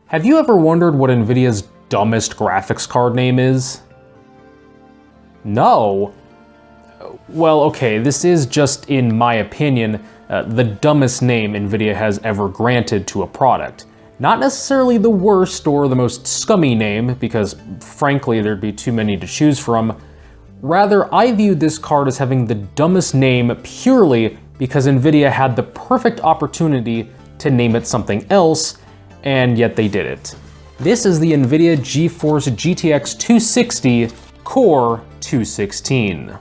Have you ever wondered what Nvidia's dumbest graphics card name is? No? Well, okay, this is just, in my opinion, the dumbest name Nvidia has ever granted to a product. Not necessarily the worst or the most scummy name, because frankly there'd be too many to choose from. Rather, I view this card as having the dumbest name purely because Nvidia had the perfect opportunity to name it something else, and yet they did it. This is the Nvidia GeForce GTX 260 Core 216.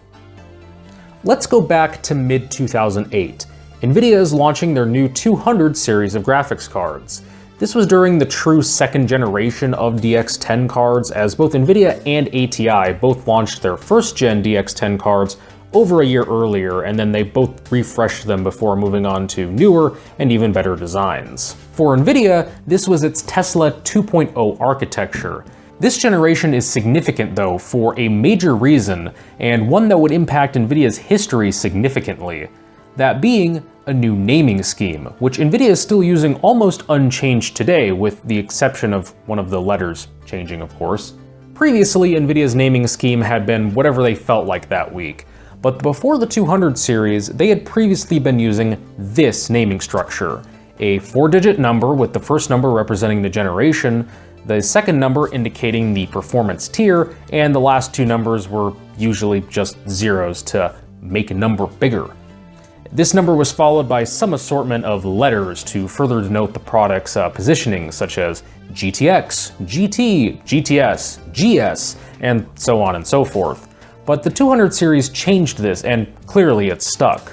Let's go back to mid-2008. Nvidia is launching their new 200 series of graphics cards. This was during the true second generation of DX10 cards, as both Nvidia and ATI both launched their first gen DX10 cards over a year earlier, and then they both refreshed them before moving on to newer and even better designs. For Nvidia, this was its Tesla 2.0 architecture. This generation is significant though for a major reason, and one that would impact Nvidia's history significantly. That being a new naming scheme, which Nvidia is still using almost unchanged today, with the exception of one of the letters changing, of course. Previously, Nvidia's naming scheme had been whatever they felt like that week. But before the 200 series, they had previously been using this naming structure. A 4-digit number with the first number representing the generation, the second number indicating the performance tier, and the last two numbers were usually just zeros to make a number bigger. This number was followed by some assortment of letters to further denote the product's positioning, such as GTX, GT, GTS, GS, and so on and so forth. But the 200 series changed this, and clearly it stuck.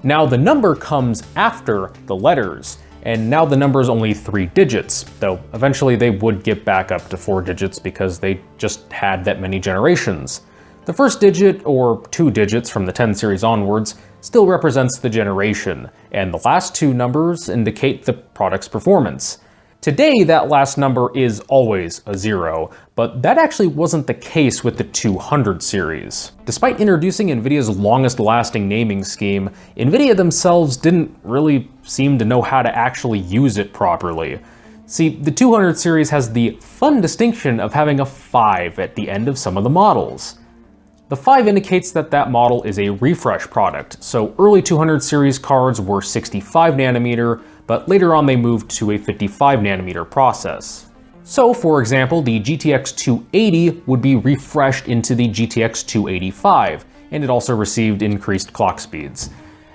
Now the number comes after the letters, and now the number is only 3 digits, though eventually they would get back up to 4 digits because they just had that many generations. The first digit, or 2 digits from the 10 series onwards, still represents the generation, and the last 2 numbers indicate the product's performance. Today, that last number is always a 0, but that actually wasn't the case with the 200 series. Despite introducing Nvidia's longest-lasting naming scheme, Nvidia themselves didn't really seem to know how to actually use it properly. See, the 200 series has the fun distinction of having a 5 at the end of some of the models. The 5 indicates that that model is a refresh product, so early 200 series cards were 65 nanometer, but later on they moved to a 55 nanometer process. So for example, the GTX 280 would be refreshed into the GTX 285, and it also received increased clock speeds.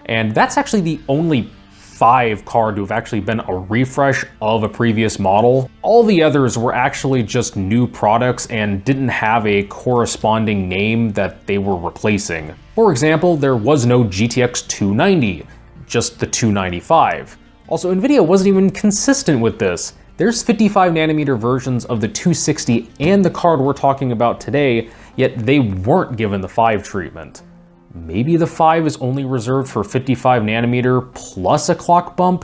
And that's actually the only 5 card to have actually been a refresh of a previous model. All the others were actually just new products and didn't have a corresponding name that they were replacing. For example, there was no GTX 290, just the 295. Also, Nvidia wasn't even consistent with this. There's 55 nanometer versions of the 260 and the card we're talking about today, yet they weren't given the 5 treatment. Maybe the 5 is only reserved for 55 nanometer plus a clock bump?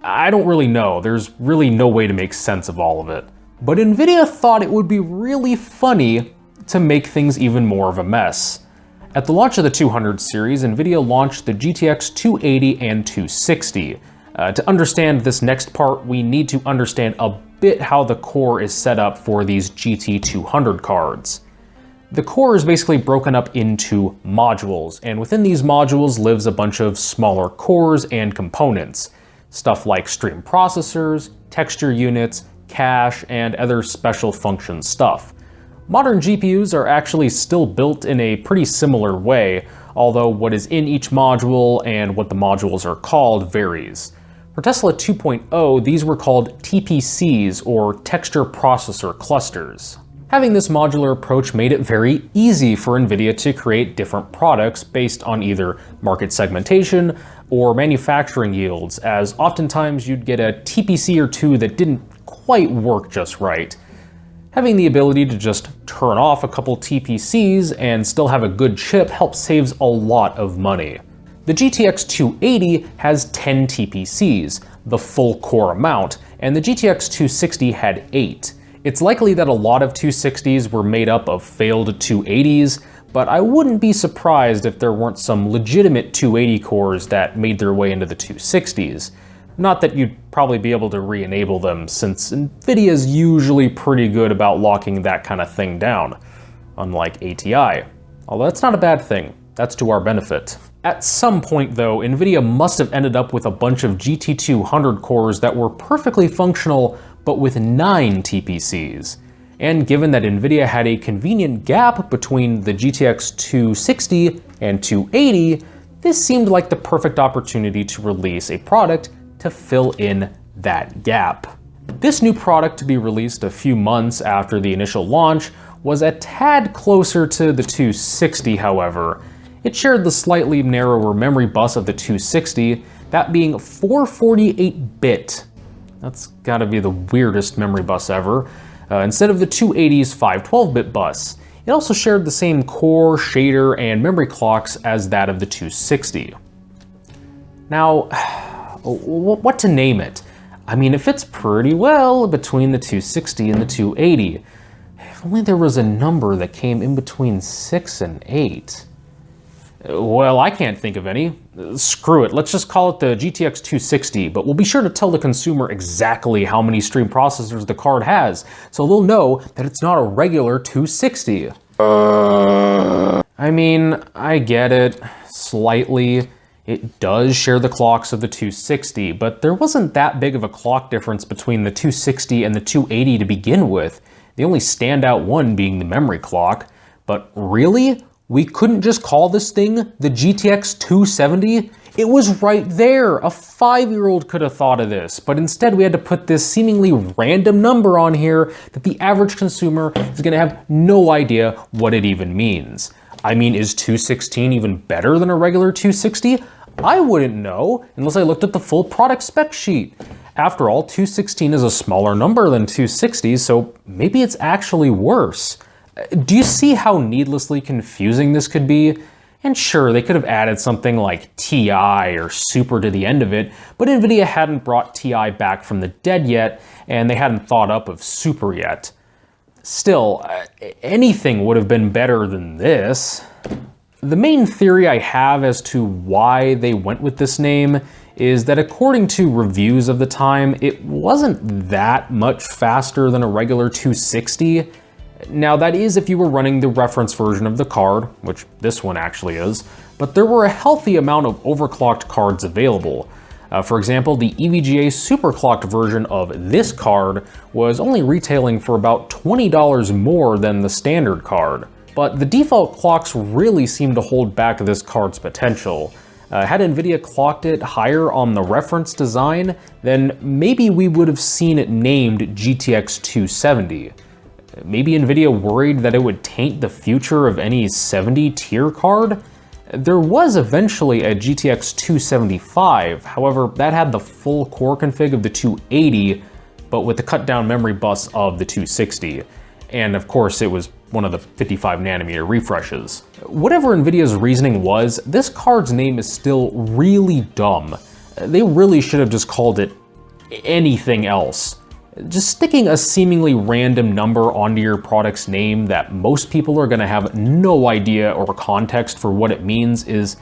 I don't really know. There's really no way to make sense of all of it. But Nvidia thought it would be really funny to make things even more of a mess. At the launch of the 200 series, Nvidia launched the GTX 280 and 260. To understand this next part, we need to understand a bit how the core is set up for these GT200 cards. The core is basically broken up into modules, and within these modules lives a bunch of smaller cores and components. Stuff like stream processors, texture units, cache, and other special function stuff. Modern GPUs are actually still built in a pretty similar way, although what is in each module and what the modules are called varies. For Tesla 2.0, these were called TPCs, or texture processor clusters. Having this modular approach made it very easy for Nvidia to create different products based on either market segmentation or manufacturing yields, as oftentimes you'd get a TPC or two that didn't quite work just right. Having the ability to just turn off a couple TPCs and still have a good chip helps saves a lot of money. The GTX 280 has 10 TPCs, the full core amount, and the GTX 260 had 8. It's likely that a lot of 260s were made up of failed 280s, but I wouldn't be surprised if there weren't some legitimate 280 cores that made their way into the 260s. Not that you'd probably be able to re-enable them, since Nvidia is usually pretty good about locking that kind of thing down, unlike ATI. Although that's not a bad thing, that's to our benefit. At some point though, Nvidia must have ended up with a bunch of GT200 cores that were perfectly functional, but with 9 TPCs. And given that Nvidia had a convenient gap between the GTX 260 and 280, this seemed like the perfect opportunity to release a product to fill in that gap. This new product, to be released a few months after the initial launch, was a tad closer to the 260, however. It shared the slightly narrower memory bus of the 260, that being 448-bit. That's gotta be the weirdest memory bus ever. Instead of the 280's 512-bit bus. It also shared the same core, shader, and memory clocks as that of the 260. Now, what to name it? I mean, it fits pretty well between the 260 and the 280. If only there was a number that came in between 6 and 8. Well, I can't think of any. Screw it, let's just call it the GTX 260, but we'll be sure to tell the consumer exactly how many stream processors the card has, so they'll know that it's not a regular 260. I mean, I get it, slightly. It does share the clocks of the 260, but there wasn't that big of a clock difference between the 260 and the 280 to begin with, the only standout one being the memory clock. But really? We couldn't just call this thing the GTX 270? It was right there. A 5-year-old could have thought of this, but instead we had to put this seemingly random number on here that the average consumer is gonna have no idea what it even means. I mean, is 216 even better than a regular 260? I wouldn't know unless I looked at the full product spec sheet. After all, 216 is a smaller number than 260, so maybe it's actually worse. Do you see how needlessly confusing this could be? And sure, they could have added something like TI or Super to the end of it, but Nvidia hadn't brought TI back from the dead yet, and they hadn't thought up of Super yet. Still, anything would have been better than this. The main theory I have as to why they went with this name is that according to reviews of the time, it wasn't that much faster than a regular 260. Now that is if you were running the reference version of the card, which this one actually is, but there were a healthy amount of overclocked cards available. For example, the EVGA superclocked version of this card was only retailing for about $20 more than the standard card. But the default clocks really seem to hold back this card's potential. Had Nvidia clocked it higher on the reference design, then maybe we would have seen it named GTX 270. Maybe Nvidia worried that it would taint the future of any 70 tier card? There was eventually a GTX 275, however, that had the full core config of the 280, but with the cut down memory bus of the 260. And of course, it was one of the 55 nanometer refreshes. Whatever Nvidia's reasoning was, this card's name is still really dumb. They really should have just called it anything else. Just sticking a seemingly random number onto your product's name that most people are gonna have no idea or context for what it means is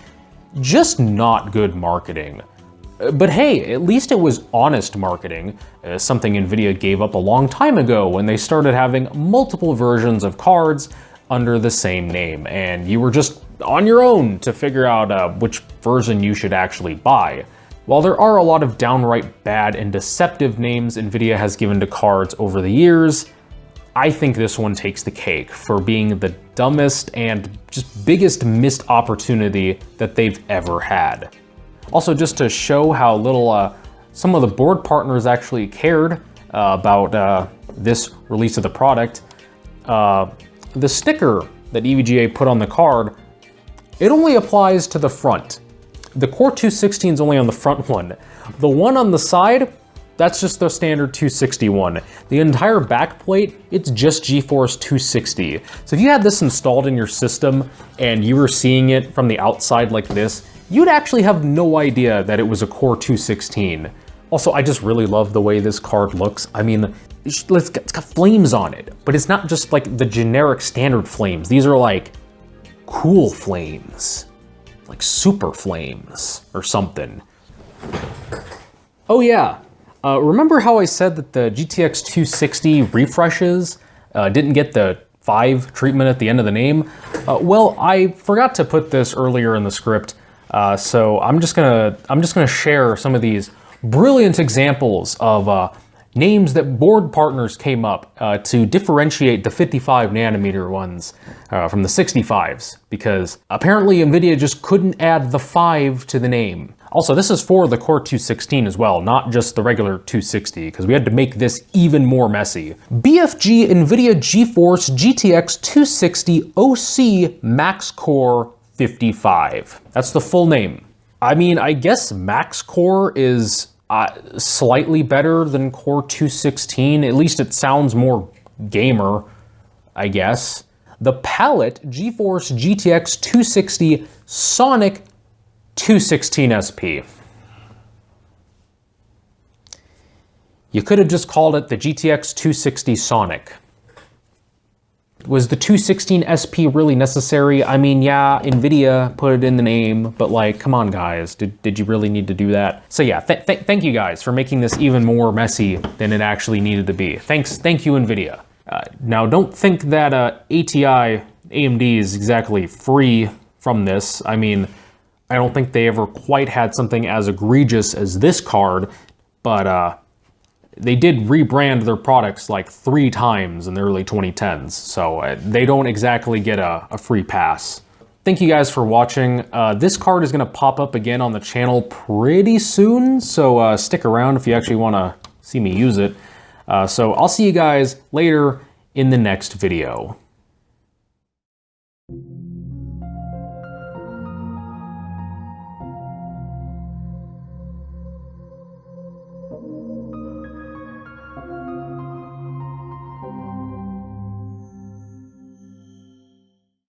just not good marketing. But hey, at least it was honest marketing, something Nvidia gave up a long time ago when they started having multiple versions of cards under the same name, and you were just on your own to figure out which version you should actually buy. While there are a lot of downright bad and deceptive names Nvidia has given to cards over the years, I think this one takes the cake for being the dumbest and just biggest missed opportunity that they've ever had. Also, just to show how little some of the board partners actually cared about this release of the product, the sticker that EVGA put on the card, it only applies to the front. The Core 216 is only on the front one. The one on the side, that's just the standard 261. The entire back plate, it's just GeForce 260. So if you had this installed in your system and you were seeing it from the outside like this, you'd actually have no idea that it was a Core 216. Also, I just really love the way this card looks. I mean, it's got flames on it, but it's not just like the generic standard flames. These are like cool flames. Like super flames or something. Oh yeah, remember how I said that the GTX 260 refreshes didn't get the 5 treatment at the end of the name? Well, I forgot to put this earlier in the script, so I'm just gonna share some of these brilliant examples of names that board partners came up to differentiate the 55 nanometer ones from the 65s, because apparently Nvidia just couldn't add the 5 to the name. Also, this is for the Core 216 as well, not just the regular 260, because we had to make this even more messy. BFG Nvidia GeForce GTX 260 OC Max Core 55. That's the full name. I mean, I guess Max Core is slightly better than Core 216. At least it sounds more gamer, I guess. The palette GeForce GTX 260 Sonic 216 SP. You could have just called it the GTX 260 Sonic. Was the 216 SP really necessary? I mean, yeah, Nvidia put it in the name, but like, come on guys, did you really need to do that? So yeah, thank you guys for making this even more messy than it actually needed to be. Thank you, Nvidia. Now, don't think that ATI AMD is exactly free from this. I mean, I don't think they ever quite had something as egregious as this card, but they did rebrand their products like 3 times in the early 2010s, so they don't exactly get a free pass. Thank you guys for watching. This card is gonna pop up again on the channel pretty soon, so stick around if you actually wanna see me use it. So I'll see you guys later in the next video.